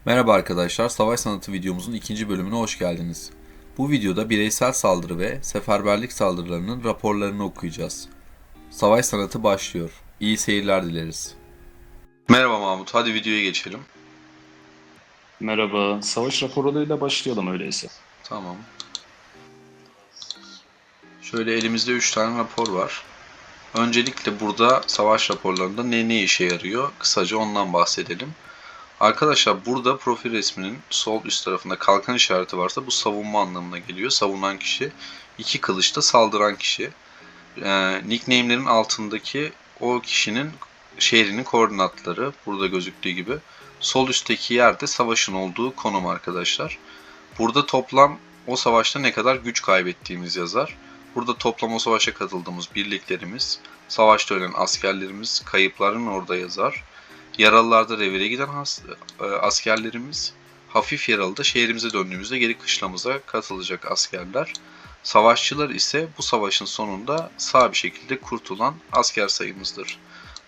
Merhaba arkadaşlar, Savaş Sanatı videomuzun ikinci bölümüne hoş geldiniz. Bu videoda bireysel saldırı ve seferberlik saldırılarının raporlarını okuyacağız. Savaş Sanatı başlıyor. İyi seyirler dileriz. Merhaba Mahmut, hadi videoya geçelim. Merhaba, savaş raporlarıyla başlayalım öyleyse. Tamam. Şöyle elimizde 3 tane rapor var. Öncelikle burada savaş raporlarında ne işe yarıyor? Kısaca ondan bahsedelim. Arkadaşlar burada profil resminin sol üst tarafında kalkan işareti varsa bu savunma anlamına geliyor. Savunan kişi. İki kılıçta saldıran kişi. Nickname'lerin altındaki o kişinin şehrinin koordinatları burada gözüktüğü gibi. Sol üstteki yerde savaşın olduğu konum arkadaşlar. Burada toplam o savaşta ne kadar güç kaybettiğimiz yazar. Burada toplam o savaşa katıldığımız birliklerimiz, savaşta ölen askerlerimiz, kayıpların orada yazar. Yaralılarda revire giden askerlerimiz, hafif yaralı da şehrimize döndüğümüzde geri kışlamıza katılacak askerler. Savaşçılar ise bu savaşın sonunda sağ bir şekilde kurtulan asker sayımızdır.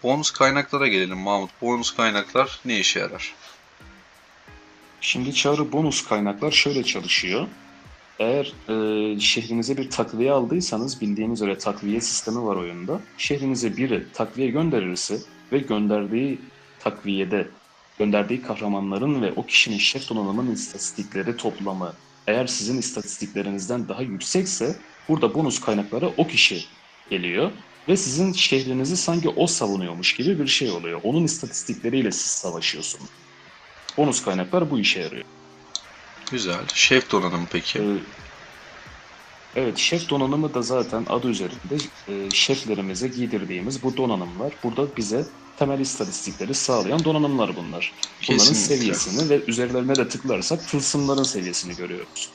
Bonus kaynaklara gelelim Mahmut. Bonus kaynaklar ne işe yarar? Şimdi çağrı bonus kaynaklar şöyle çalışıyor. Eğer şehrinize bir takviye aldıysanız bildiğiniz üzere takviye sistemi var oyunda. Şehrinize biri takviye gönderirse ve gönderdiği kahramanların ve o kişinin şef donanımının istatistikleri toplamı eğer sizin istatistiklerinizden daha yüksekse burada bonus kaynakları o kişi geliyor ve sizin şehrinizi sanki o savunuyormuş gibi bir şey oluyor. Onun istatistikleriyle siz savaşıyorsunuz. Bonus kaynaklar bu işe yarıyor. Güzel. Şef donanımı peki? Ee, evet, şef donanımı da zaten adı üzerinde şeflerimize giydirdiğimiz bu donanımlar. Burada bize temel istatistikleri sağlayan donanımlar bunlar. Bunların Kesinlikle. seviyesini ve üzerlerine de tıklarsak tılsımların seviyesini görüyoruz.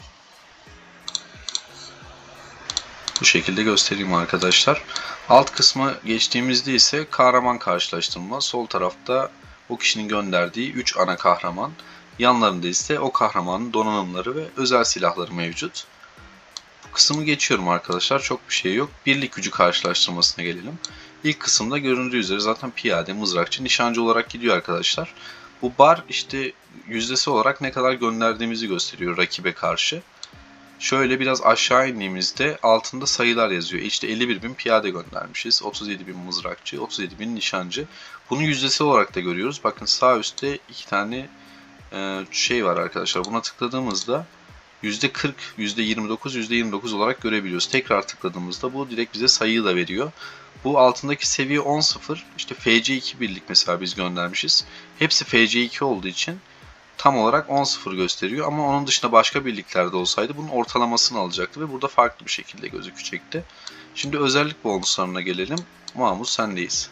Bu şekilde göstereyim arkadaşlar. Alt kısma geçtiğimizde ise kahraman karşılaştırma. Sol tarafta o kişinin gönderdiği 3 ana kahraman. Yanlarında ise o kahramanın donanımları ve özel silahları mevcut. Bu kısmı geçiyorum arkadaşlar. Çok bir şey yok. Birlik gücü karşılaştırmasına gelelim. İlk kısımda göründüğü üzere zaten piyade, mızrakçı, nişancı olarak gidiyor arkadaşlar. Bu bar işte yüzdesi olarak ne kadar gönderdiğimizi gösteriyor rakibe karşı. Şöyle biraz aşağı indiğimizde altında sayılar yazıyor. İşte 51.000 piyade göndermişiz. 37.000 mızrakçı, 37.000 nişancı. Bunu yüzdesi olarak da görüyoruz. Bakın sağ üstte iki tane şey var arkadaşlar. Buna tıkladığımızda %40, %29, %29 olarak görebiliyoruz. Tekrar tıkladığımızda bu direkt bize sayıyı da veriyor. Bu altındaki seviye 10.0. İşte FC2 birlik mesela biz göndermişiz. Hepsi FC2 olduğu için tam olarak 10.0 gösteriyor ama onun dışında başka birliklerde olsaydı bunun ortalamasını alacaktı ve burada farklı bir şekilde gözükecekti. Şimdi özellik bonuslarına gelelim. Mahmut sendeyiz.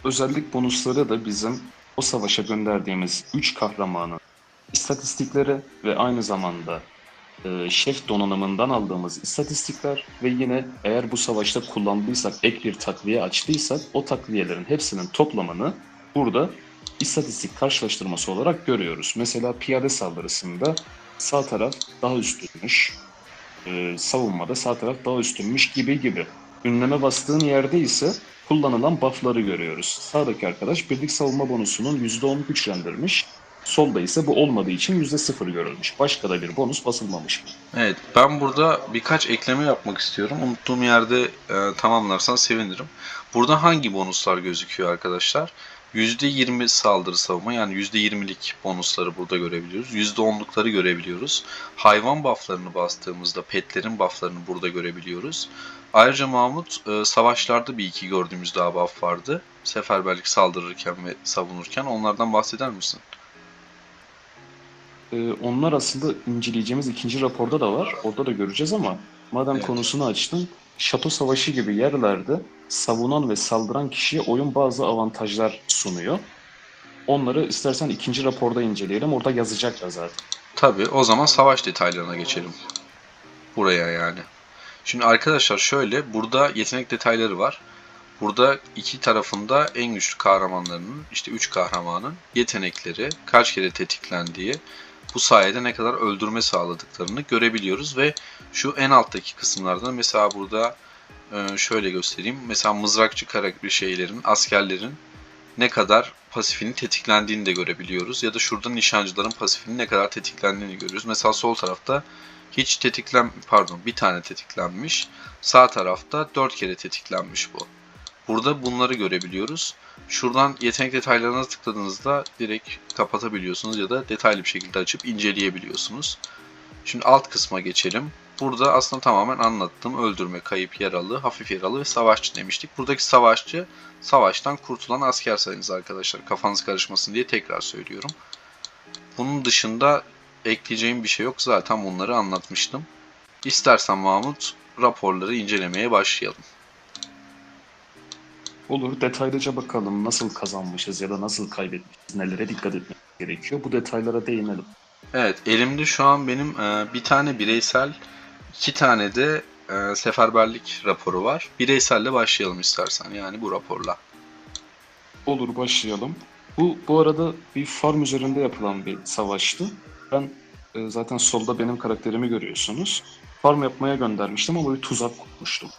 Özellik bonusları da bizim o savaşa gönderdiğimiz 3 kahramanın istatistikleri ve aynı zamanda şef donanımından aldığımız istatistikler ve yine eğer bu savaşta kullandıysak, ek bir takviye açtıysak o takviyelerin hepsinin toplamını burada istatistik karşılaştırması olarak görüyoruz. Mesela piyade saldırısında sağ taraf daha üstünmüş, savunmada sağ taraf daha üstünmüş gibi gibi. Ünleme bastığın yerde ise kullanılan buff'ları görüyoruz. Sağdaki arkadaş birlik savunma bonusunun %10 güçlendirmiş. Solda ise bu olmadığı için %0 görülmüş. Başka da bir bonus basılmamış. Evet, ben burada birkaç ekleme yapmak istiyorum. Unuttuğum yerde tamamlarsan sevinirim. Burada hangi bonuslar gözüküyor arkadaşlar? %20 saldırı savunma yani %20'lik bonusları burada görebiliyoruz. %10'lukları görebiliyoruz. Hayvan bufflarını bastığımızda petlerin bufflarını burada görebiliyoruz. Ayrıca Mahmut savaşlarda bir iki gördüğümüz daha buff vardı. Seferberlik saldırırken ve savunurken onlardan bahseder misin? Onlar aslında inceleyeceğimiz ikinci raporda da var. Orada da göreceğiz ama madem Evet. konusunu açtın, şato savaşı gibi yerlerde savunan ve saldıran kişiye oyun bazı avantajlar sunuyor. Onları istersen ikinci raporda inceleyelim. Orada yazacaklar zaten. Tabii o zaman savaş detaylarına geçelim. Buraya yani. Şimdi arkadaşlar şöyle burada yetenek detayları var. Burada iki tarafında en güçlü kahramanlarının işte 3 kahramanın yetenekleri kaç kere tetiklendiği bu sayede ne kadar öldürme sağladıklarını görebiliyoruz ve şu en alttaki kısımlarda mesela burada şöyle göstereyim. Mesela mızrakçı karakter şeylerin, askerlerin ne kadar pasifinin tetiklendiğini de görebiliyoruz. Ya da şurada nişancıların pasifinin ne kadar tetiklendiğini görüyoruz. Mesela sol tarafta hiç bir tane tetiklenmiş. Sağ tarafta 4 kere tetiklenmiş bu. Burada bunları görebiliyoruz. Şuradan yetenek detaylarına tıkladığınızda direkt kapatabiliyorsunuz ya da detaylı bir şekilde açıp inceleyebiliyorsunuz. Şimdi alt kısma geçelim. Burada aslında tamamen anlattım. Öldürme, kayıp, yaralı, hafif yaralı ve savaşçı demiştik. Buradaki savaşçı, savaştan kurtulan asker sayınız arkadaşlar. Kafanız karışmasın diye tekrar söylüyorum. Bunun dışında ekleyeceğim bir şey yok. Zaten bunları anlatmıştım. İstersen Mahmut raporları incelemeye başlayalım. Olur, detaylıca bakalım nasıl kazanmışız ya da nasıl kaybetmişiz, nelere dikkat etmemiz gerekiyor. Bu detaylara değinelim. Evet, elimde şu an benim bir tane bireysel, iki tane de seferberlik raporu var. Bireyselle başlayalım istersen, yani bu raporla. Olur, başlayalım. Bu arada bir farm üzerinde yapılan bir savaştı. Ben zaten solda benim karakterimi görüyorsunuz. Farm yapmaya göndermiştim ama bir tuzak kurmuştum.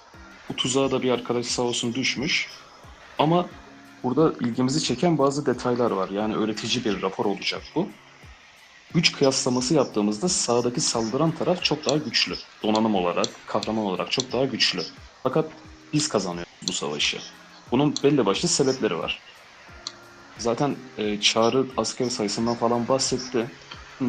Bu tuzağa da bir arkadaş sağ olsun düşmüş. Ama burada ilgimizi çeken bazı detaylar var. Yani öğretici bir rapor olacak bu. Güç kıyaslaması yaptığımızda sağdaki saldıran taraf çok daha güçlü. Donanım olarak, kahraman olarak çok daha güçlü. Fakat biz kazanıyoruz bu savaşı. Bunun belli başlı sebepleri var. Zaten Çağrı asker sayısından falan bahsetti.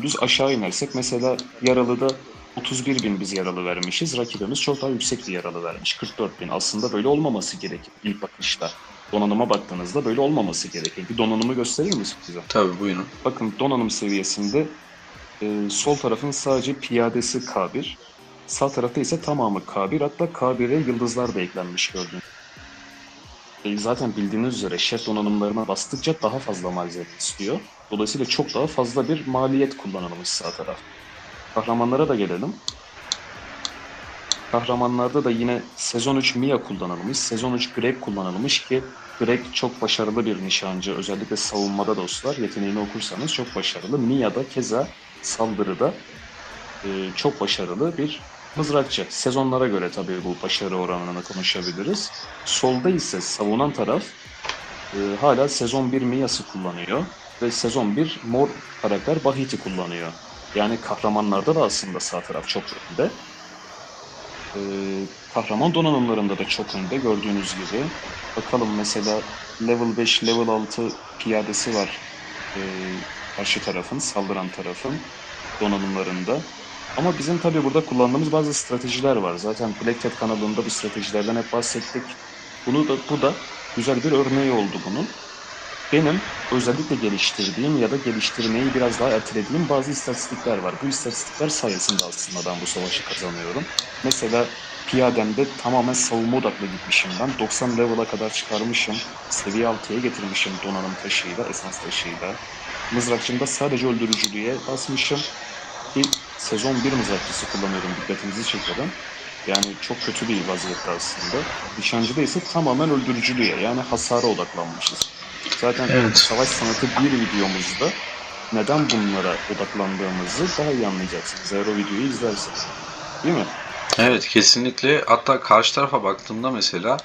Düz aşağı inersek mesela yaralıda 31 bin biz yaralı vermişiz. Rakibimiz çok daha yüksek bir yaralı vermiş. 44 bin. Aslında böyle olmaması gerekir ilk bakışta. Donanıma baktığınızda böyle olmaması gerekir. Bir donanımı gösterir misin bize? Tabii, buyurun. Bakın donanım seviyesinde sol tarafın sadece piyadesi K1. Sağ tarafta ise tamamı K1. Hatta K1'e yıldızlar da eklenmiş gördüğünüz. Zaten bildiğiniz üzere şef donanımlarına bastıkça daha fazla malzeme istiyor. Dolayısıyla çok daha fazla bir maliyet kullanılmış sağ taraf. Kahramanlara da gelelim. Kahramanlarda da yine sezon 3 Mia kullanılmış. Sezon 3 Greg kullanılmış ki Greg çok başarılı bir nişancı. Özellikle savunmada dostlar. Yeteneğini okursanız çok başarılı. Mia da keza saldırıda çok başarılı bir mızrakçı. Sezonlara göre tabii bu başarı oranını konuşabiliriz. Solda ise savunan taraf hala sezon 1 Mia'sı kullanıyor ve sezon 1 mor karakter Bahit'i kullanıyor. Yani kahramanlarda da aslında sağ taraf çok önde. Ee, Kahraman donanımlarında da çok önde gördüğünüz gibi. Bakalım mesela level 5, level 6 piyadesi var ee, karşı tarafın, saldıran tarafın donanımlarında. Ama bizim tabii burada kullandığımız bazı stratejiler var. Zaten Black Cat kanalında bu stratejilerden hep bahsettik. Bu da güzel bir örneği oldu bunun. Benim özellikle geliştirdiğim ya da geliştirmeyi biraz daha ertelediğim bazı istatistikler var. Bu istatistikler sayesinde aslında ben bu savaşı kazanıyorum. Mesela piyademde tamamen savunma odaklı gitmişim ben. 90 level'a kadar çıkarmışım. Seviye 6'ya getirmişim donanım taşıyla, esans taşıyla. Mızrakçımda sadece öldürücülüğe basmışım. Ki sezon 1 mızrakçısı kullanıyorum, dikkatinizi çekerim. Yani çok kötü bir vaziyette aslında. Nişancıda ise tamamen öldürücülüğe yani hasara odaklanmışız. Zaten Evet. Savaş Sanatı bir videomuzda neden bunlara odaklandığımızı daha iyi anlayacaksınız eğer o videoyu izlerseniz. Değil mi? Evet, kesinlikle. Hatta karşı tarafa baktığımda mesela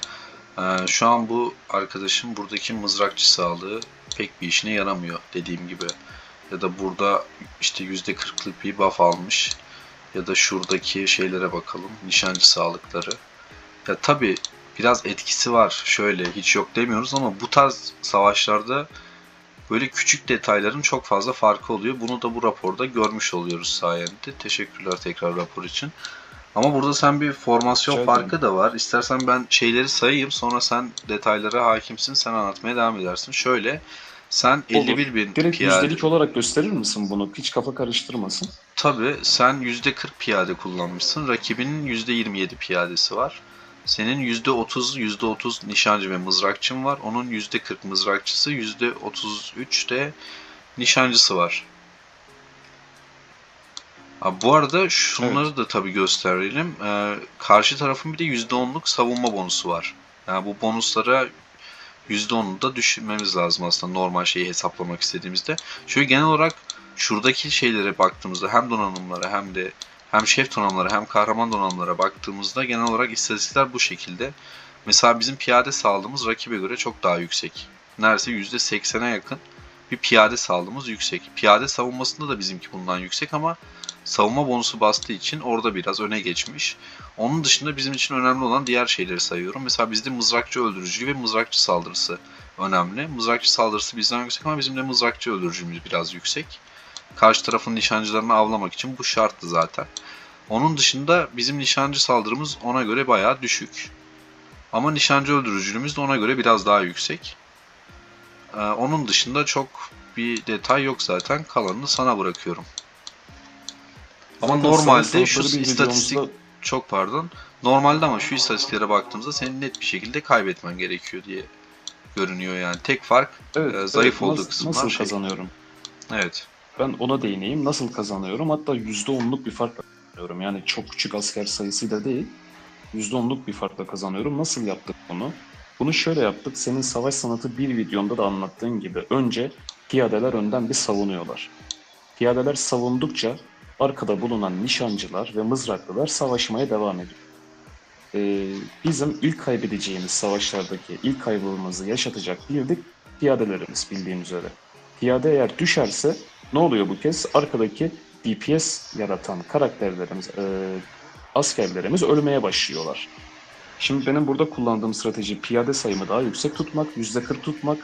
şu an bu arkadaşım buradaki mızrakçı sağlığı pek bir işine yaramıyor dediğim gibi. Ya da burada işte %40'lık bir buff almış. Ya da şuradaki şeylere bakalım. Nişancı sağlıkları. Ya tabii biraz etkisi var. Şöyle hiç yok demiyoruz ama bu tarz savaşlarda böyle küçük detayların çok fazla farkı oluyor. Bunu da bu raporda görmüş oluyoruz sayende. Teşekkürler tekrar rapor için. Ama burada sen bir formasyon Rica ederim. farkı da var. İstersen ben şeyleri sayayım, sonra sen detaylara hakimsin, sen anlatmaya devam edersin. Şöyle, sen Olur. 51 bin Direkt piyade, yüzdelik olarak gösterir misin bunu? Hiç kafa karıştırmasın. tabii sen %40 piyade kullanmışsın. Rakibinin %27 piyadesi var. Senin %30 nişancı ve mızrakçın var. Onun %40 mızrakçısı, %33 de nişancısı var. Bu arada Evet. şunları da tabii gösterelim. Karşı tarafın bir de %10'luk savunma bonusu var. Yani bu bonuslara %10'u da düşünmemiz lazım aslında normal şeyi hesaplamak istediğimizde. Şöyle genel olarak şuradaki şeylere baktığımızda hem donanımlara hem de hem şef donanımlara hem kahraman donanımlara baktığımızda genel olarak istatistikler bu şekilde. Mesela bizim piyade sağlığımız rakibe göre çok daha yüksek. neredeyse %80'e yakın bir piyade saldırımız yüksek. Piyade savunmasında da bizimki bundan yüksek ama savunma bonusu bastığı için orada biraz öne geçmiş. Onun dışında bizim için önemli olan diğer şeyleri sayıyorum. Mesela bizde mızrakçı öldürücü ve mızrakçı saldırısı önemli. Mızrakçı saldırısı bizden yüksek ama bizim de mızrakçı öldürücümüz biraz yüksek. Karşı tarafın nişancılarını avlamak için bu şarttı zaten. Onun dışında bizim nişancı saldırımız ona göre bayağı düşük. Ama nişancı öldürücülüğümüz de ona göre biraz daha yüksek. Onun dışında çok bir detay yok zaten. Kalanını sana bırakıyorum. Ama Zaten normalde savaş şu sanatları bir istatistik videomuzda çok pardon. Normalde ama şu istatistiklere baktığımızda senin net bir şekilde kaybetmen gerekiyor diye görünüyor yani. Tek fark zayıf olduğu kısımlar nasıl şey. kazanıyorum? Evet. Ben ona değineyim. Nasıl kazanıyorum? Hatta %10'luk bir farkla kazanıyorum. Yani çok küçük asker sayısıyla değil, %10'luk bir farkla kazanıyorum. Nasıl yaptık bunu? Bunu şöyle yaptık. Senin Savaş Sanatı bir videonda da anlattığın gibi önce piyadeler önden bir savunuyorlar. Piyadeler savundukça arkada bulunan nişancılar ve mızraklılar savaşmaya devam ediyor. Bizim ilk kaybedeceğimiz savaşlardaki ilk kaybımızı yaşatacak bildik piyadelerimiz bildiğin üzere. Piyade eğer düşerse ne oluyor bu kez? Arkadaki DPS yaratan karakterlerimiz, askerlerimiz ölmeye başlıyorlar. Şimdi benim burada kullandığım strateji piyade sayımı daha yüksek tutmak, %40 tutmak,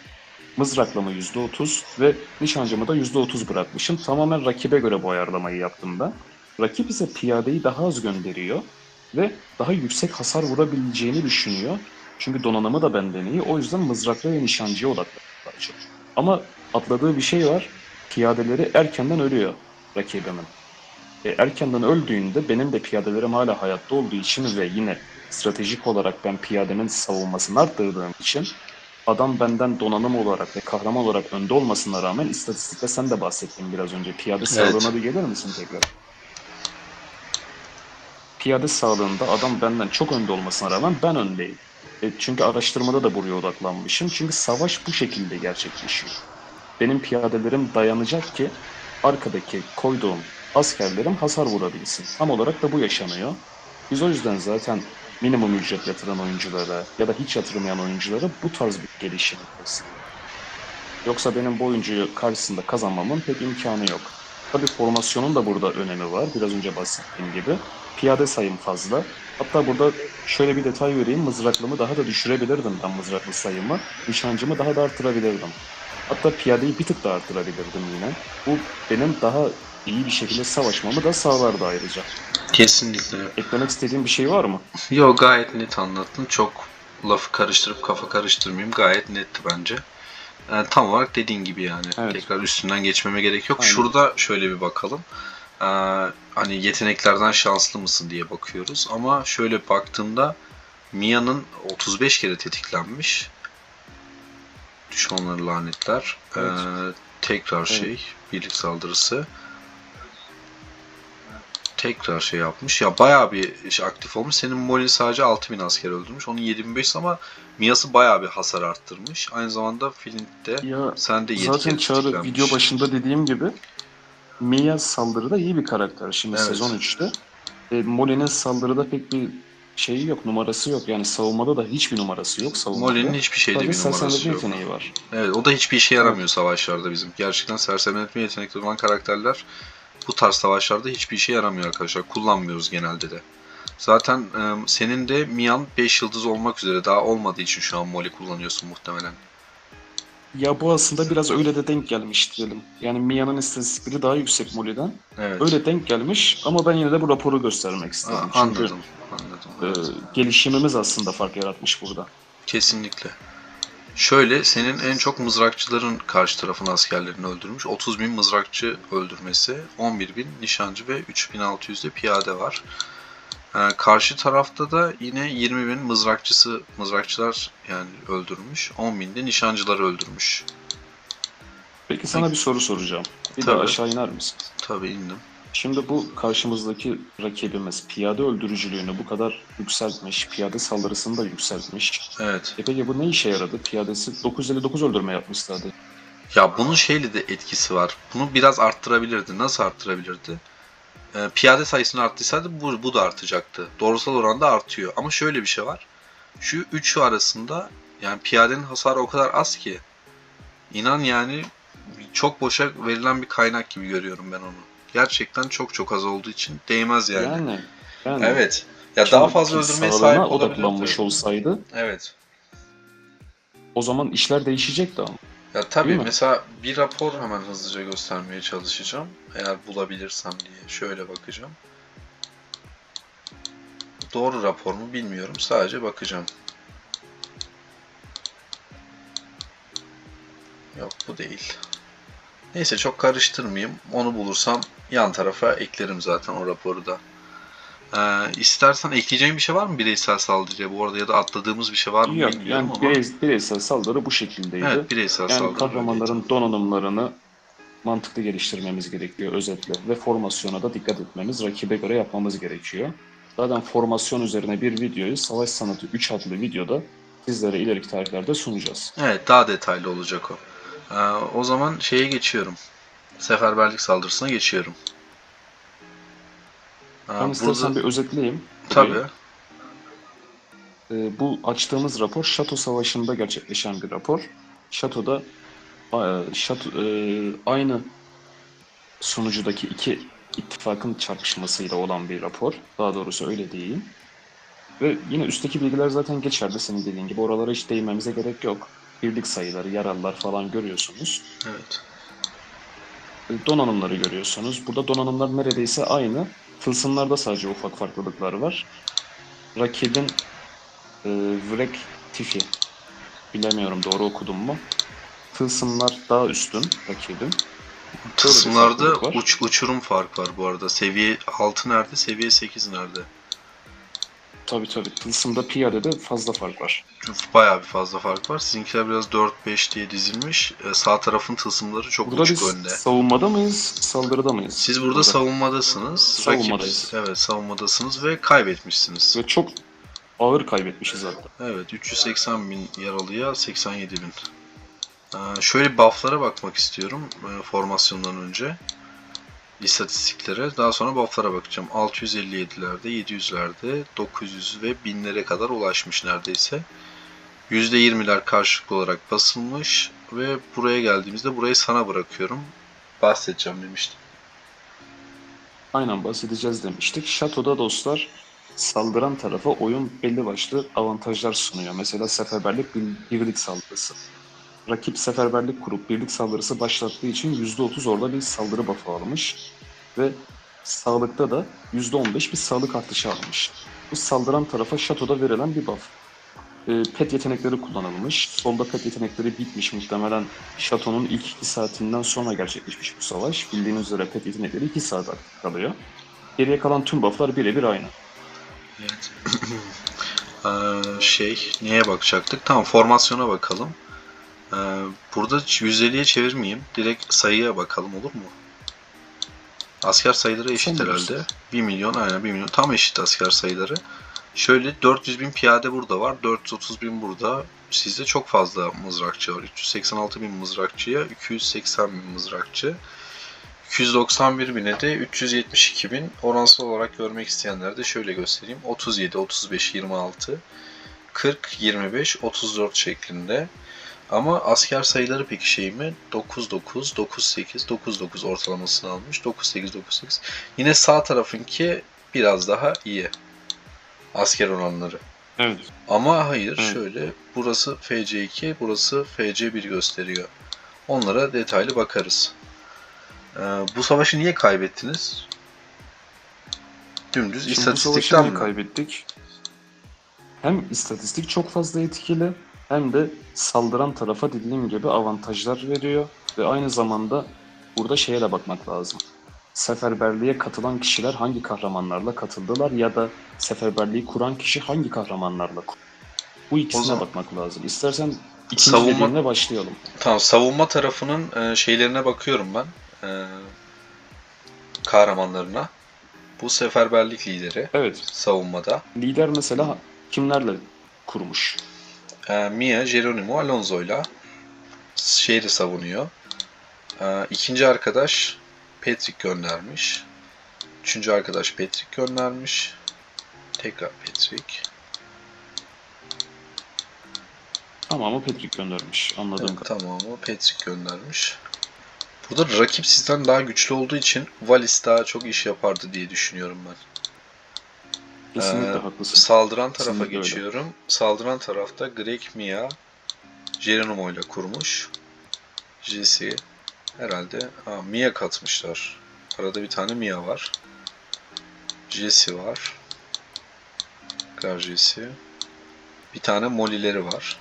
mızraklama %30 ve nişancımı da %30 bırakmışım. Tamamen rakibe göre bu ayarlamayı yaptım ben. Rakip ise piyadeyi daha az gönderiyor ve daha yüksek hasar vurabileceğini düşünüyor. Çünkü donanımı da benden iyi. O yüzden mızraklı ve nişancıya odaklanıyorlar çok. Ama atladığı bir şey var. Piyadeleri erkenden ölüyor rakibimin. Erkenden öldüğünde benim de piyadelerim hala hayatta olduğu için ve yine stratejik olarak ben piyademin savunmasını arttırdığım için adam benden donanım olarak ve kahraman olarak önde olmasına rağmen istatistikte sen de bahsettin biraz önce. Piyade Evet. sağlığına bir gelir misin tekrar? Piyade sağlığında adam benden çok önde olmasına rağmen ben öndeyim. Çünkü araştırmada da buraya odaklanmışım. Çünkü savaş bu şekilde gerçekleşiyor. Benim piyadelerim dayanacak ki arkadaki koyduğum askerlerim hasar vurabilsin. Tam olarak da bu yaşanıyor. Biz o yüzden zaten minimum ücret yatıran oyunculara ya da hiç yatırmayan oyunculara bu tarz bir gelişim yapıyoruz. Yoksa benim bu oyuncuyu karşısında kazanmamın pek imkanı yok. Tabii formasyonun da burada önemi var. Biraz önce bahsettiğim gibi. Piyade sayım fazla. Hatta burada şöyle bir detay vereyim. Mızraklımı daha da düşürebilirdim ben mızraklı sayımı. Nişancımı daha da artırabilirdim. Hatta piyadeyi bir tık daha artırabilirdim yine. Bu benim daha iyi bir şekilde savaşmamı da sağlardı ayrıca. Kesinlikle. Eklemek istediğim bir şey var mı? Yo, gayet net anlattın. Çok lafı karıştırıp kafa karıştırmayayım. Gayet netti bence. Tam olarak dediğin gibi yani. Evet, Tekrar üstünden geçmeme gerek yok. aynen. Şurada şöyle bir bakalım. Ee, Hani yeteneklerden şanslı mısın diye bakıyoruz. Ama şöyle baktığımda Mia'nın 35 kere tetiklenmiş. Düşmanları lanetler. Evet, Tekrar evet. birlik saldırısı. Tekrar yapmış. Ya bayağı bir aktif olmuş. Senin Molin sadece 6000 asker öldürmüş. Onun 7500 ama Mia'sı bayağı bir hasar arttırmış. Aynı zamanda Flint'te Ya sen de 7 zaten kere Çağrı video tetiklenmiş. başında dediğim gibi Mia saldırıda iyi bir karakter. Şimdi sezon Evet. 3'te. Molly'nin saldırıda pek bir şeyi yok, numarası yok. Yani savunmada da hiçbir numarası yok Molly'nin savunmada. hiçbir şeyde Sadece bir numarası sersemletme yok. yeteneği var. Evet, o da hiçbir işe Evet. yaramıyor savaşlarda bizim. Gerçekten sersemletme yetenekli olan karakterler bu tarz savaşlarda hiçbir işe yaramıyor arkadaşlar. Kullanmıyoruz genelde de. Zaten senin de Mian 5 yıldız olmak üzere daha olmadığı için şu an Molly kullanıyorsun muhtemelen. Ya bu aslında biraz öyle de denk gelmiş diyelim. Yani Mia'nın istatistikleri daha yüksek Molly'den. Evet. Öyle denk gelmiş ama ben yine de bu raporu göstermek istedim. Çünkü Anladım. Anladım. e, Evet. gelişimimiz aslında fark yaratmış burada. Kesinlikle. Şöyle, senin en çok mızrakçıların karşı tarafın askerlerini öldürmüş. 30.000 mızrakçı öldürmesi, 11.000 nişancı ve 3.600 de piyade var. Karşı tarafta da yine 20.000 mızrakçılar yani öldürmüş. 10.000 de nişancıları öldürmüş. Peki sana bir soru soracağım. Bir daha Tabii, aşağı iner misin? tabii indim. Şimdi bu karşımızdaki rakibimiz piyade öldürücülüğünü bu kadar yükseltmiş, piyade saldırısını da yükseltmiş. Evet. Peki bu ne işe yaradı? Piyadesi 959 öldürme yapmış sadece. Ya bunun şeyle de etkisi var. Bunu biraz arttırabilirdi. Nasıl arttırabilirdi? Piyade sayısını arttıysa bu da artacaktı. Doğrusal oranda artıyor. Ama şöyle bir şey var. Şu üçü arasında yani piyadenin hasarı o kadar az ki İnan yani çok boşa verilen bir kaynak gibi görüyorum ben onu. Gerçekten çok çok az olduğu için değmez yani. Yani yani Evet. Ya daha şimdi fazla pil öldürmeye sağlığına sahip olabilirdi. odaklanmış olsaydı Evet. o zaman işler değişecekti ama, Ya değil tabii mi? mesela bir rapor hemen hızlıca göstermeye çalışacağım. Eğer bulabilirsem diye şöyle bakacağım. Doğru rapor mu bilmiyorum. Sadece bakacağım. Yok bu değil. Neyse çok karıştırmayayım. Onu bulursam yan tarafa eklerim zaten o raporu da. İstersen ekleyeceğin bir şey var mı bireysel saldırıya bu arada ya da atladığımız bir şey var mı Yok, bilmiyorum yani ama. bireysel saldırı bu şekildeydi. Evet bireysel Yani saldırı böyleydi. kahramanların donanımlarını mantıklı geliştirmemiz gerekiyor özetle ve formasyona da dikkat etmemiz, rakibe göre yapmamız gerekiyor. Zaten formasyon üzerine bir videoyu Savaş Sanatı 3 adlı videoda sizlere ileriki tarihlerde sunacağız. Evet daha detaylı olacak o. O zaman şeye geçiyorum. Seferberlik saldırısına geçiyorum. Ben Burada istersen bir özetleyeyim burayı. tabii. Bu açtığımız rapor Şato Savaşı'nda gerçekleşen bir rapor. Şato'da aynı sunucudaki iki ittifakın çarpışmasıyla olan bir rapor. Daha doğrusu öyle diyeyim. Ve yine üstteki bilgiler zaten geçerli senin dediğin gibi. Oralara hiç değinmemize gerek yok. Birlik sayıları, yaralılar falan görüyorsunuz. Evet. Donanımları görüyorsunuz. Burada donanımlar neredeyse aynı. Tılsımlarda sadece ufak farklılıklar var. Rakibin Vrek Tifi. Bilemiyorum doğru okudum mu? Tılsımlar daha üstün rakibin. Böyle bir Tılsımlarda farklılık var. uçurum fark var bu arada. Seviye 6 nerede? Seviye 8 nerede? Tabii tabii. Tılsımda piyadede fazla fark var. Bayağı bir fazla fark var. Sizinkiler biraz 4-5 diye dizilmiş. Sağ tarafın tılsımları çok Burada uçuk biz önde. savunmada mıyız, saldırıda mıyız? Siz burada Burada. savunmadasınız. Rakip Savunmadayız. evet savunmadasınız ve kaybetmişsiniz. Ve çok ağır kaybetmişiz hatta. Evet 380 bin yaralıya 87 bin. Şöyle buff'lara bakmak istiyorum formasyondan önce. İstatistiklere. Daha sonra buff'lara bakacağım. 657'lerde, 700'lerde, 900 ve 1000'lere kadar ulaşmış neredeyse. %20'ler karşılıklı olarak basılmış ve buraya geldiğimizde burayı sana bırakıyorum. Bahsedeceğim demiştim. Aynen bahsedeceğiz demiştik. Şato'da dostlar saldıran tarafa oyun belli başlı avantajlar sunuyor. Mesela seferberlik, birlik saldırısı. Rakip seferberlik kurup birlik saldırısı başlattığı için %30 orada bir saldırı buff'ı almış. Ve sağlıkta da %15 bir sağlık artışı almış. Bu saldıran tarafa Şato'da verilen bir buff. Pet yetenekleri kullanılmış. Solda pet yetenekleri bitmiş. Muhtemelen Şato'nun ilk 2 saatinden sonra gerçekleşmiş bu savaş. Bildiğiniz üzere pet yetenekleri 2 saat aktif kalıyor. Geriye kalan tüm bufflar birebir aynı. Evet. Neye bakacaktık? Tamam formasyona bakalım. Burada 150'ye çevirmeyeyim. Direkt sayıya bakalım olur mu? Asker sayıları eşit Sen herhalde. bilirsin. 1 milyon aynen 1 milyon. Tam eşit asker sayıları. Şöyle 400 bin piyade burada var. 430 bin burada. Sizde çok fazla mızrakçı var. 386 bin mızrakçıya 280 bin mızrakçı. 291 bine de 372 bin. Oransal olarak görmek isteyenler de şöyle göstereyim. 37, 35, 26, 40, 25, 34 şeklinde. Ama asker sayıları peki şey mi? 9-9, 9-8, 9-9 ortalamasını almış. 9-8, 9-8. Yine sağ tarafınki biraz daha iyi. Asker oranları. Evet. Ama hayır Evet. şöyle burası FC2, burası FC1 gösteriyor. Onlara detaylı bakarız. Bu savaşı niye kaybettiniz? Dümdüz Şimdi bu savaşı istatistikten niye mi? kaybettik? Hem istatistik çok fazla etkili hem de saldıran tarafa dediğim gibi avantajlar veriyor. Ve aynı zamanda burada şeye de bakmak lazım. Seferberliğe katılan kişiler hangi kahramanlarla katıldılar ya da seferberliği kuran kişi hangi kahramanlarla kurdu? Bu O ikisine zaman bakmak lazım. İstersen ikinci savunma dediğimle başlayalım. tamam savunma tarafının şeylerine bakıyorum ben. Kahramanlarına. Bu seferberlik lideri Evet, savunmada. lider mesela kimlerle kurmuş? Mia Geronimo Alonso'yla şehri savunuyor. İkinci arkadaş Patrick göndermiş. Üçüncü arkadaş Patrick göndermiş. Tekrar Patrick. Tamamı Patrick göndermiş anladığım Evet, kadarıyla. tamamı Patrick göndermiş. Burada rakip sizden daha güçlü olduğu için Valis daha çok iş yapardı diye düşünüyorum ben. Kesinlikle haklısın. Saldıran tarafa Kesinlikle öyle. geçiyorum. Saldıran tarafta Greg Mia, Geronimo ile kurmuş. Jesse herhalde. Mia katmışlar. Arada bir tane Mia var. Jesse var. Gar Jesse. Bir tane Molly'leri var.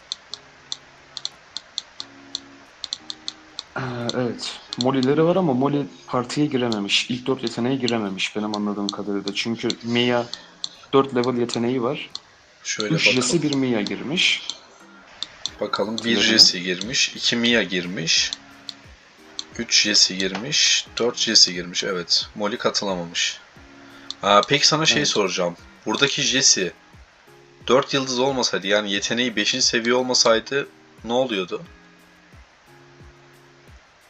Evet. Molly'leri var ama Molly partiye girememiş. İlk 4 yeteneğe girememiş benim anladığım kadarıyla. Çünkü Mia 4 level yeteneği var. Şöyle 3 bakalım. Jesse 1 Mia girmiş. Bakalım, 1 Partilerine. Jesse girmiş, 2 Mia girmiş, 3 Jesse girmiş, 4 Jesse girmiş. Evet, Molly katılamamış. Peki sana şey Evet. soracağım. Buradaki Jesse 4 yıldız olmasaydı, yani yeteneği 5. seviye olmasaydı ne oluyordu?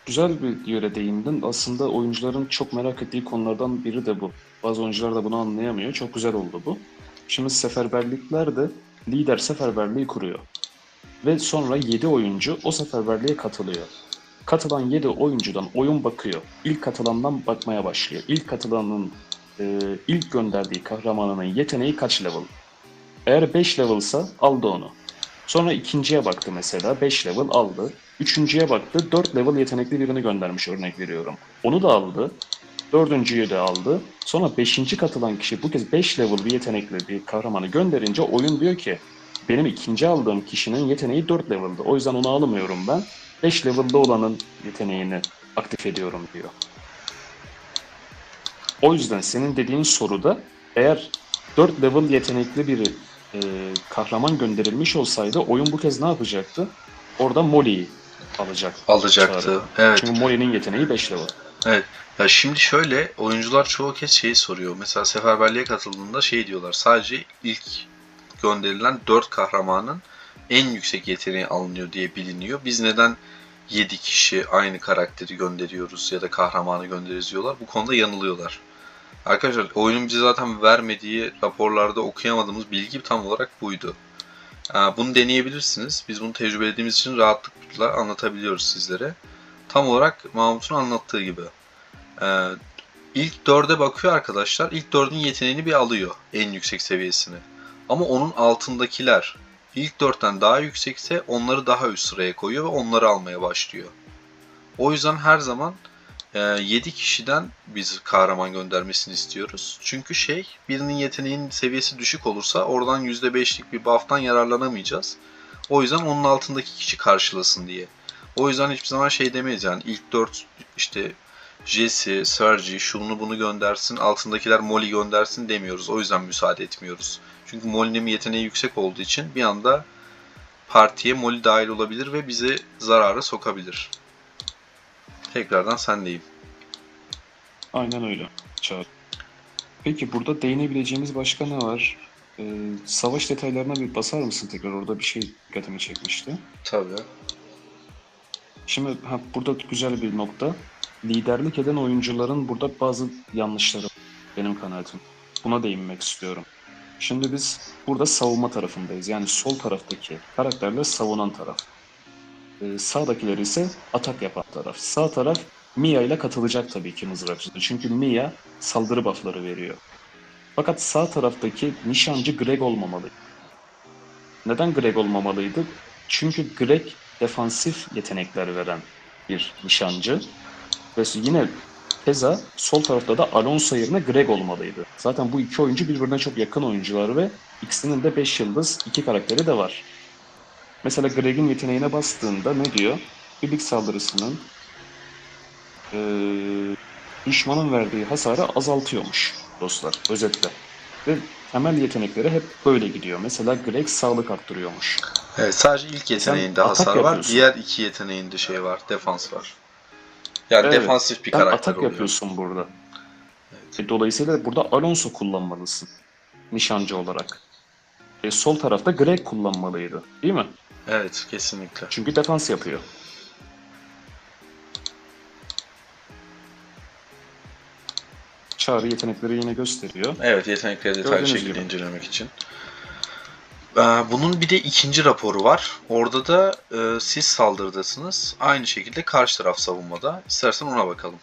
Güzel bir yere değindin. Aslında oyuncuların çok merak ettiği konulardan biri de bu. Bazı oyuncular da bunu anlayamıyor. Çok güzel oldu bu. Şimdi seferberliklerde lider seferberliği kuruyor. Ve sonra 7 oyuncu o seferberliğe katılıyor. Katılan 7 oyuncudan oyun bakıyor. İlk katılandan bakmaya başlıyor. İlk katılanın ilk gönderdiği kahramanının yeteneği kaç level? Eğer 5 level'sa aldı onu. Sonra ikinciye baktı mesela 5 level aldı. Üçüncüye baktı 4 level yetenekli birini göndermiş örnek veriyorum. Onu da aldı. Dördüncüyü de aldı. Sonra beşinci katılan kişi bu kez 5 level bir yetenekli bir kahramanı gönderince oyun diyor ki benim ikinci aldığım kişinin yeteneği 4 level'dı. O yüzden onu almıyorum ben. 5 level'da olanın yeteneğini aktif ediyorum diyor. O yüzden senin dediğin soruda eğer 4 level yetenekli biri kahraman gönderilmiş olsaydı oyun bu kez ne yapacaktı? Orada Molly'yi alacaktı Çağrı. Alacaktı. Evet. Çünkü Molly'nin yeteneği 5 level. Evet. Ya şimdi şöyle, oyuncular çoğu kez şeyi soruyor. Mesela seferberliğe katıldığında şey diyorlar. Sadece ilk gönderilen 4 kahramanın en yüksek yeteneği alınıyor diye biliniyor. Biz neden 7 kişi aynı karakteri gönderiyoruz ya da kahramanı gönderiyoruz diyorlar. Bu konuda yanılıyorlar. Arkadaşlar, oyunun bize zaten vermediği, raporlarda okuyamadığımız bilgi tam olarak buydu. Bunu deneyebilirsiniz. Biz bunu tecrübelediğimiz için rahatlıkla anlatabiliyoruz sizlere. Tam olarak Mahmut'un anlattığı gibi. Ee, İlk dörde bakıyor arkadaşlar. İlk dördün yeteneğini bir alıyor, en yüksek seviyesini. Ama onun altındakiler ilk dörtten daha yüksekse onları daha üst sıraya koyuyor ve onları almaya başlıyor. O yüzden her zaman 7 kişiden biz kahraman göndermesini istiyoruz. Çünkü birinin yeteneğinin seviyesi düşük olursa oradan %5'lik bir buff'tan yararlanamayacağız. O yüzden onun altındaki kişi karşılasın diye. O yüzden hiçbir zaman şey demeyiz, yani ilk 4 işte Jesse, Sergi şunu bunu göndersin, altındakiler Molly göndersin demiyoruz. O yüzden müsaade etmiyoruz. Çünkü Molly'nin yeteneği yüksek olduğu için bir anda partiye Molly dahil olabilir ve bizi zarara sokabilir. Tekrardan sendeyim. Aynen öyle Çağrı. Peki burada değinebileceğimiz başka ne var? Savaş detaylarına bir basar mısın tekrar? Orada bir şey dikkatimi çekmişti. Tabii. Şimdi burada güzel bir nokta. Liderlik eden oyuncuların burada bazı yanlışları var, benim kanaatim. Buna değinmek istiyorum. Şimdi biz burada savunma tarafındayız. Yani sol taraftaki karakterler savunan taraf. Sağdakiler ise atak yapan taraf. Sağ taraf Mia ile katılacak tabii ki mızrakçıda. Çünkü Mia saldırı buff'ları veriyor. Fakat sağ taraftaki nişancı Greg olmamalı. Neden Greg olmamalıydı? Çünkü Greg defansif yetenekler veren bir nişancı. Ve yine keza sol tarafta da Alonso yerine Greg olmalıydı. Zaten bu iki oyuncu birbirine çok yakın oyuncular ve ikisinin de 5 yıldız iki karakteri de var. Mesela Greg'in yeteneğine bastığında ne diyor? Birlik saldırısının düşmanın verdiği hasarı azaltıyormuş dostlar özetle. Ve temel yetenekleri hep böyle gidiyor. Mesela Greg sağlık arttırıyormuş. Evet, sadece ilk Sen yeteneğinde atak hasar var. yapıyorsun. Diğer iki yeteneğinde şey var. Defans var. Yani Evet. defansif bir Sen karakter atak oluyor. yapıyorsun burada. Evet. Dolayısıyla burada Alonso kullanmalısın nişancı olarak. Sol tarafta Greg kullanmalıydı, değil mi? Evet, kesinlikle. Çünkü defans yapıyor. Çağrı yetenekleri yine gösteriyor. Evet, yetenekleri detaylı Gördüğünüz şekilde gibi. incelemek için. Bunun bir de ikinci raporu var. Orada da siz saldırıdasınız. Aynı şekilde karşı taraf savunmada. İstersen ona bakalım.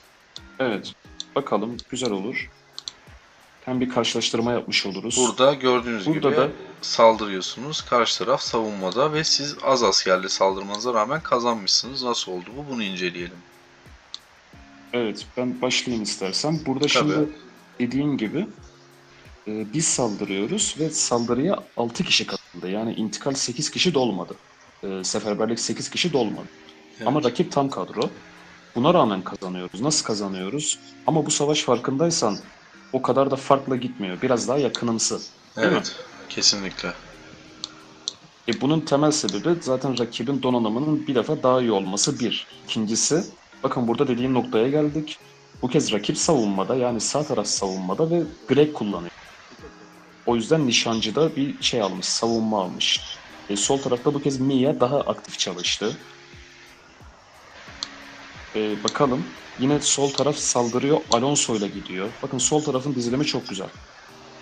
Evet. Bakalım, güzel olur. Hem bir karşılaştırma yapmış oluruz. Burada gördüğünüz Burada gibi da saldırıyorsunuz. Karşı taraf savunmada ve siz az askerle saldırmanıza rağmen kazanmışsınız. Nasıl oldu bu? Bunu inceleyelim. evet, ben başlayayım istersen. Burada Tabii. şimdi dediğin gibi biz saldırıyoruz ve saldırıya 6 kişi katıldı. Yani intikal 8 kişi dolmadı. Seferberlik 8 kişi dolmadı. Evet. Ama rakip tam kadro. Buna rağmen kazanıyoruz. Nasıl kazanıyoruz? Ama bu savaş farkındaysan o kadar da farkla gitmiyor. Biraz daha yakınımsı. Değil mi? Evet. Kesinlikle. Bunun temel sebebi zaten rakibin donanımının bir defa daha iyi olması bir. İkincisi, bakın burada dediğin noktaya geldik. Bu kez rakip savunmada, yani sağ taraf savunmada ve Grek kullanıyor. O yüzden nişancıda bir şey almış, savunma almış. Sol tarafta bu kez Mia daha aktif çalıştı. Bakalım, yine sol taraf saldırıyor, Alonso ile gidiyor. Bakın sol tarafın dizilimi çok güzel.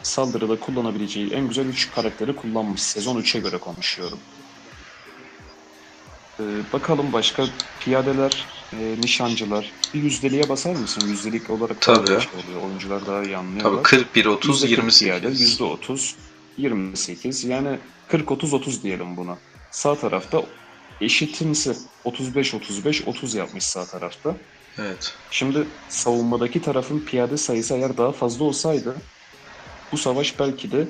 Saldırıda kullanabileceği en güzel 3 karakteri kullanmış. Sezon 3'e göre konuşuyorum. Bakalım başka piyadeler, nişancılar. Bir yüzdeliğe basar mısın? Yüzdelik olarak daha Tabii. şey oluyor. Oyuncular daha iyi Tabii anlıyorlar. 41, 30, %40 piyade, 28. %30, 28. Yani 40-30-30 diyelim buna. Sağ tarafta eşitimsi 35-35, 30 yapmış sağ tarafta. Evet. Şimdi savunmadaki tarafın piyade sayısı eğer daha fazla olsaydı bu savaş belki de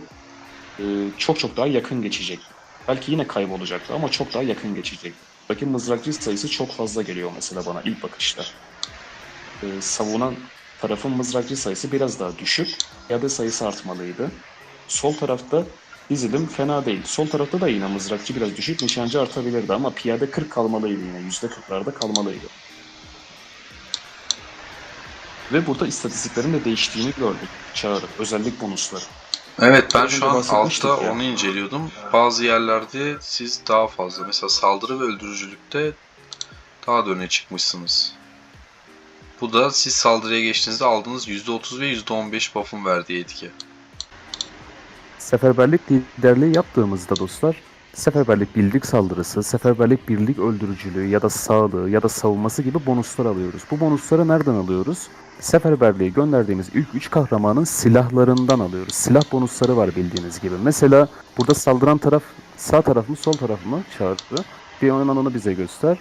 çok çok daha yakın geçecek. Belki yine kaybolacaktı ama çok daha yakın geçecek. Buradaki mızrakçı sayısı çok fazla geliyor mesela bana ilk bakışta. Savunan tarafın mızrakçı sayısı biraz daha düşük. Piyade sayısı artmalıydı. Sol tarafta dizilim fena değil. Sol tarafta da yine mızrakçı biraz düşük. Nişancı artabilirdi ama piyade 40 kalmalıydı yine. %40'larda kalmalıydı. Ve burada istatistiklerin de değiştiğini gördük. Çağrı, özellik bonusları. Evet, ben Biraz şu önce an bahsetmiştik altta ya. onu inceliyordum. Bazı yerlerde siz daha fazla, mesela saldırı ve öldürücülükte daha da öne çıkmışsınız. Bu da siz saldırıya geçtiğinizde aldığınız %30 ve %15 buff'un verdiği etki. Seferberlik liderliği yaptığımızda dostlar, seferberlik birlik saldırısı, seferberlik birlik öldürücülüğü ya da sağlığı ya da savunması gibi bonuslar alıyoruz. Bu bonusları nereden alıyoruz? Seferberliğe gönderdiğimiz ilk 3 kahramanın silahlarından alıyoruz. Silah bonusları var bildiğiniz gibi. Mesela burada saldıran taraf sağ taraf mı sol taraf mı çağırdı. Bir hemen onu bize göster.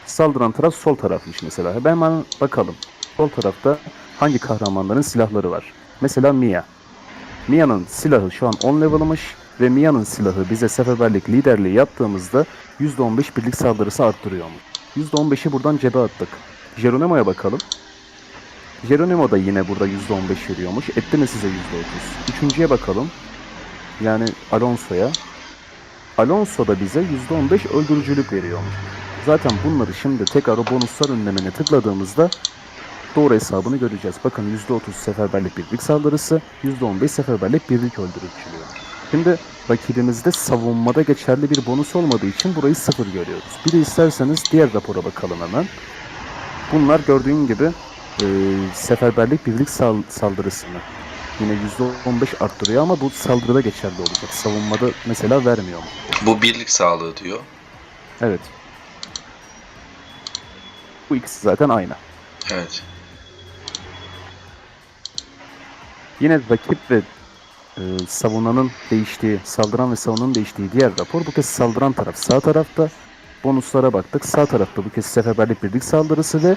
Saldıran taraf sol tarafmış mesela. Hemen bakalım. Sol tarafta hangi kahramanların silahları var? Mesela Mia. Mia'nın silahı şu an 10 level'mış ve Mia'nın silahı bize seferberlik liderliği yaptığımızda %15 birlik saldırısı arttırıyormuş. %15'i buradan cebe attık. Geronimo'ya bakalım. Geronimo da yine burada %15 veriyormuş. Etti mi size %30? Üçüncüye bakalım. Yani Alonso'ya. Alonso da bize %15 öldürücülük veriyormuş. Zaten bunları şimdi tekrar o bonuslar önlemine tıkladığımızda doğru hesabını göreceğiz. Bakın %30 seferberlik birlik saldırısı, %15 seferberlik birlik öldürücülüğü. Şimdi rakibimizde savunmada geçerli bir bonus olmadığı için burayı 0 görüyoruz. Bir de isterseniz diğer rapora bakalım hemen. Bunlar gördüğün gibi seferberlik birlik saldırısını yine %15 arttırıyor ama bu saldırıda geçerli olacak. Savunmada mesela vermiyor mu? Bu birlik sağlığı diyor. Evet. Bu ikisi zaten aynı. Evet. Yine rakip ve savunanın değiştiği, saldıran ve savunanın değiştiği diğer rapor. Bu kez saldıran taraf sağ tarafta. Bonuslara baktık. Sağ tarafta bu kez seferberlik birlik saldırısı ve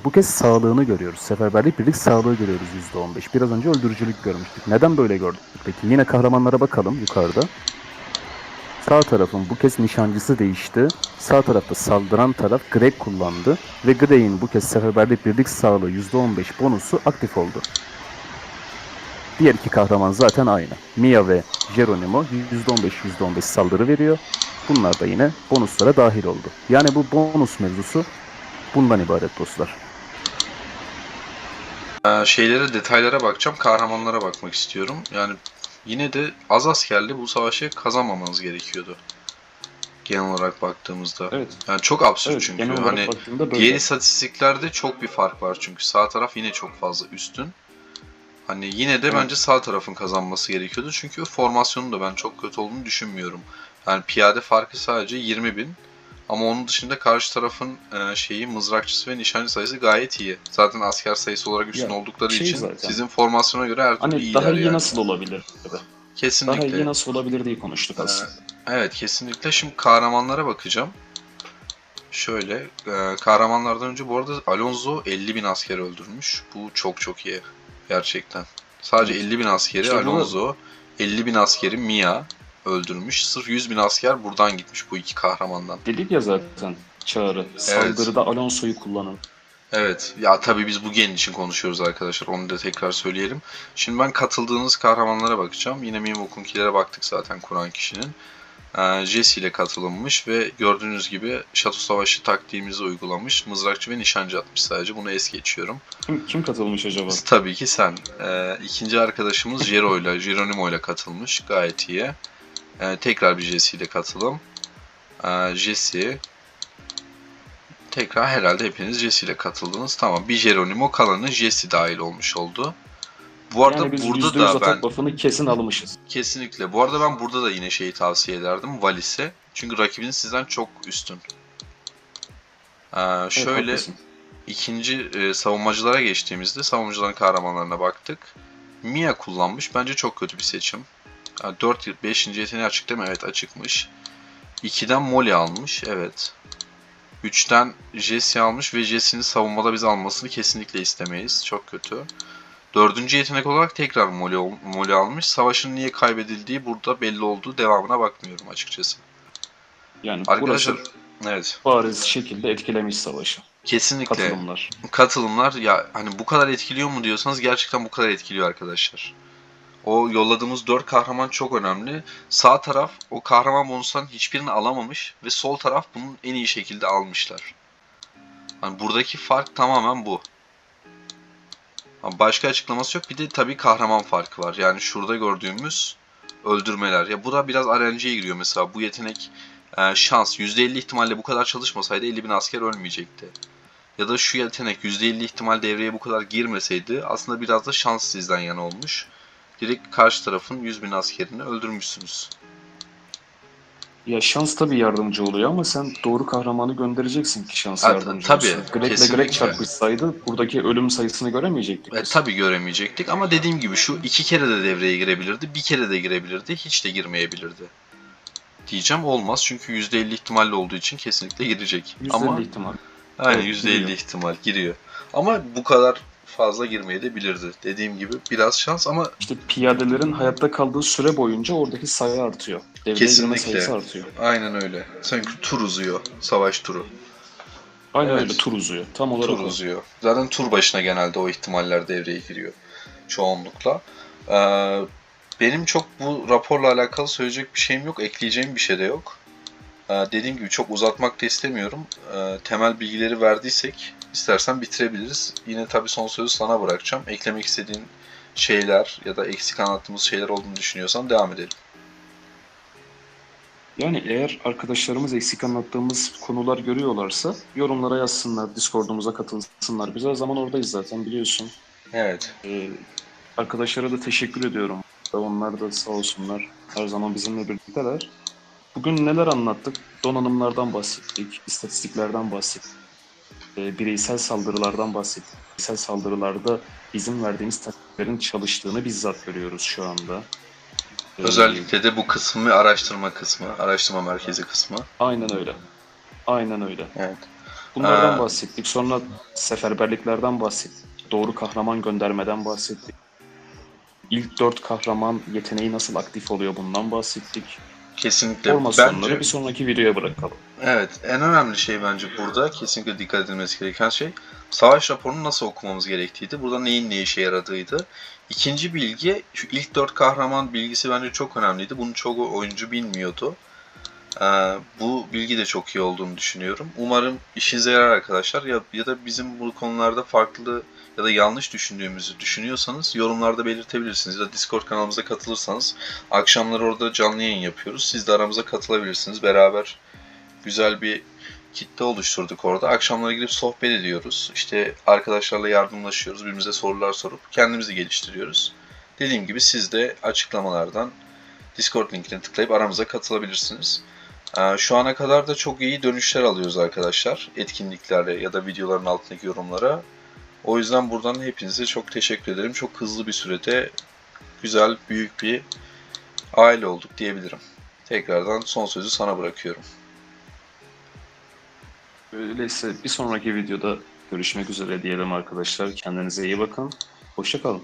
bu kez sağlığını görüyoruz. Seferberlik birlik sağlığı görüyoruz %15. Biraz önce öldürücülük görmüştük. Neden böyle gördük peki? Yine kahramanlara bakalım yukarıda. Sağ tarafın bu kez nişancısı değişti. Sağ tarafta saldıran taraf Greg kullandı. Ve Greg'in bu kez seferberlik birlik sağlığı %15 bonusu aktif oldu. Diğer iki kahraman zaten aynı. Mia ve Geronimo %15 saldırı veriyor. Bunlar da yine bonuslara dahil oldu. Yani bu bonus mevzusu bundan ibaret dostlar. Detaylara bakacağım. Kahramanlara bakmak istiyorum. Yani yine de az askerli bu savaşı kazanmamanız gerekiyordu. Genel olarak baktığımızda. Evet. Yani çok absürt Evet, çünkü. genel olarak Hani baktığımda böyle. diğer istatistiklerde çok bir fark var çünkü sağ taraf yine çok fazla üstün. Hani yine de Evet. bence sağ tarafın kazanması gerekiyordu. Çünkü formasyonun da ben çok kötü olduğunu düşünmüyorum. Yani piyade farkı sadece 20.000. Ama onun dışında karşı tarafın mızrakçısı ve nişancı sayısı gayet iyi. Zaten asker sayısı olarak üstün Ya oldukları şey için zaten. sizin formasyona göre her türlü Hani daha iyiler iyi yani. nasıl olabilir? Daha iyi Kesinlikle. nasıl olabilir diye konuştuk Ee, aslında. evet kesinlikle. Şimdi kahramanlara bakacağım. Şöyle, kahramanlardan önce bu arada Alonso 50.000 asker öldürmüş. Bu çok çok iyi. Gerçekten. Sadece Evet. 50.000 askeri İşte bu Alonso, 50.000 askeri Mia öldürmüş. Sırf 100.000 asker buradan gitmiş bu iki kahramandan. dedik ya zaten Çağrı. Evet. Saldırıda Alonso'yu kullanın. Evet. Ya tabii biz bu gen için konuşuyoruz arkadaşlar. Onu da tekrar söyleyelim. Şimdi ben katıldığınız kahramanlara bakacağım. Yine Mimokun'kilere baktık zaten Kur'an kişinin. Jesse ile katılınmış ve gördüğünüz gibi Şato Savaşı taktiğimizi uygulamış. Mızrakçı ve nişancı atmış sadece. Bunu es geçiyorum. Kim katılmış acaba? Tabii ki sen. İkinci arkadaşımız Geronimo ile katılmış. Gayet iyi. Tekrar bir Jesse ile katılım. Jesse. Tekrar herhalde hepiniz Jesse ile katıldınız. Tamam. Bir Geronimo, kalanı Jesse dahil olmuş oldu. Bu arada Yani biz burada %100 da ben atak buff'ını kesin almışız. kesinlikle. Bu arada ben burada da yine şeyi tavsiye ederdim. Valis'e. Çünkü rakibiniz sizden çok üstün. Evet Şöyle haklısın. ikinci savunmacılara geçtiğimizde savunmacıların kahramanlarına baktık. Mia kullanmış. Bence çok kötü bir seçim. 4 5. yeteneği açık değil mi? Evet açıkmış. 2'den Molly almış. Evet. 3'ten Jesse almış ve Jesse'nin savunmada biz almasını kesinlikle istemeyiz. Çok kötü. 4. yetenek olarak tekrar Molly almış. Savaşın niye kaybedildiği burada belli oldu. Devamına bakmıyorum açıkçası. Yani Arkadaşlar, burası evet. bariz şekilde etkilemiş savaşı. Kesinlikle Katılımlar. katılımlar ya hani bu kadar etkiliyor mu diyorsanız gerçekten bu kadar etkiliyor arkadaşlar. O yolladığımız 4 kahraman çok önemli. Sağ taraf o kahraman bonusların hiçbirini alamamış ve sol taraf bunun en iyi şekilde almışlar. Hani buradaki fark tamamen bu. Başka açıklaması yok. Bir de tabii kahraman farkı var. Yani şurada gördüğümüz öldürmeler. Ya bu da biraz RNG'ye giriyor mesela. Bu yetenek şans. %50 ihtimalle bu kadar çalışmasaydı 50.000 asker ölmeyecekti. Ya da şu yetenek %50 ihtimal devreye bu kadar girmeseydi aslında biraz da şans sizden yana olmuş. Direkt karşı tarafın 100.000 askerini öldürmüşsünüz. Ya şans tabii yardımcı oluyor ama sen doğru kahramanı göndereceksin ki şans yardımcı Tabii olsun. Greg'le Greg kesinlikle. çarpışsaydı buradaki ölüm sayısını göremeyecektik biz. Tabii göremeyecektik ama dediğim gibi şu 2 kere de devreye girebilirdi, bir kere de girebilirdi, hiç de girmeyebilirdi. Diyeceğim olmaz çünkü %50 ihtimalle olduğu için kesinlikle girecek. %50 Ama ihtimal. aynen Evet, %50 giriyor. ihtimal giriyor. Ama bu kadar fazla girmeye de bilirdi. Dediğim gibi biraz şans ama İşte piyadelerin hayatta kaldığı süre boyunca oradaki sayı artıyor. Devreye girme sayısı kesinlikle. artıyor. Aynen öyle. Sanki tur uzuyor. Savaş turu. Aynen öyle Evet. tur uzuyor. Tam Tur olarak o. uzuyor. Zaten tur başına genelde o ihtimaller devreye giriyor. Çoğunlukla. Ee, benim çok bu raporla alakalı söyleyecek bir şeyim yok. Ekleyeceğim bir şey de yok. Dediğim gibi çok uzatmak da istemiyorum. Temel bilgileri verdiysek istersen bitirebiliriz. Yine tabii son sözü sana bırakacağım. Eklemek istediğin şeyler ya da eksik anlattığımız şeyler olduğunu düşünüyorsan devam edelim. Yani eğer arkadaşlarımız eksik anlattığımız konular görüyorlarsa yorumlara yazsınlar, Discord'umuza katılsınlar. Biz her zaman oradayız zaten biliyorsun. Evet. Arkadaşlara da teşekkür ediyorum. Onlar da sağ olsunlar. Her zaman bizimle birlikteler. Bugün neler anlattık? Donanımlardan bahsettik, istatistiklerden bahsettik, bireysel saldırılardan bahsettik. Bireysel saldırılarda bizim verdiğimiz taktiklerin çalıştığını bizzat görüyoruz şu anda. E, Özellikle de bu kısmı araştırma kısmı, araştırma merkezi kısmı. aynen öyle. Aynen öyle. Evet. Bunlardan Ee, bahsettik. Sonra seferberliklerden bahsettik. Doğru kahraman göndermeden bahsettik. İlk 4 kahraman yeteneği nasıl aktif oluyor bundan bahsettik. kesinlikle. Formasyonları Bence bir sonraki videoya bırakalım. evet, en önemli şey bence burada kesinlikle dikkat edilmesi gereken şey savaş raporunu nasıl okumamız gerektiğiydi. Burada neyin ne işe yaradığıydı. İkinci bilgi, şu ilk 4 kahraman bilgisi bence çok önemliydi. Bunu çoğu oyuncu bilmiyordu. Bu bilgi de çok iyi olduğunu düşünüyorum. Umarım işinize yarar arkadaşlar. Ya da bizim bu konularda farklı ya da yanlış düşündüğümüzü düşünüyorsanız yorumlarda belirtebilirsiniz. Ya da Discord kanalımıza katılırsanız akşamları orada canlı yayın yapıyoruz. Siz de aramıza katılabilirsiniz. Beraber güzel bir kitle oluşturduk orada. Akşamları gidip sohbet ediyoruz. İşte arkadaşlarla yardımlaşıyoruz. Birbirimize sorular sorup kendimizi geliştiriyoruz. Dediğim gibi siz de açıklamalardan Discord linkine tıklayıp aramıza katılabilirsiniz. Şu ana kadar da çok iyi dönüşler alıyoruz arkadaşlar. Etkinliklerle ya da videoların altındaki yorumlara. O yüzden buradan hepinize çok teşekkür ederim. Çok hızlı bir sürede güzel, büyük bir aile olduk diyebilirim. Tekrardan son sözü sana bırakıyorum. Öyleyse bir sonraki videoda görüşmek üzere diyelim arkadaşlar. Kendinize iyi bakın. Hoşça kalın.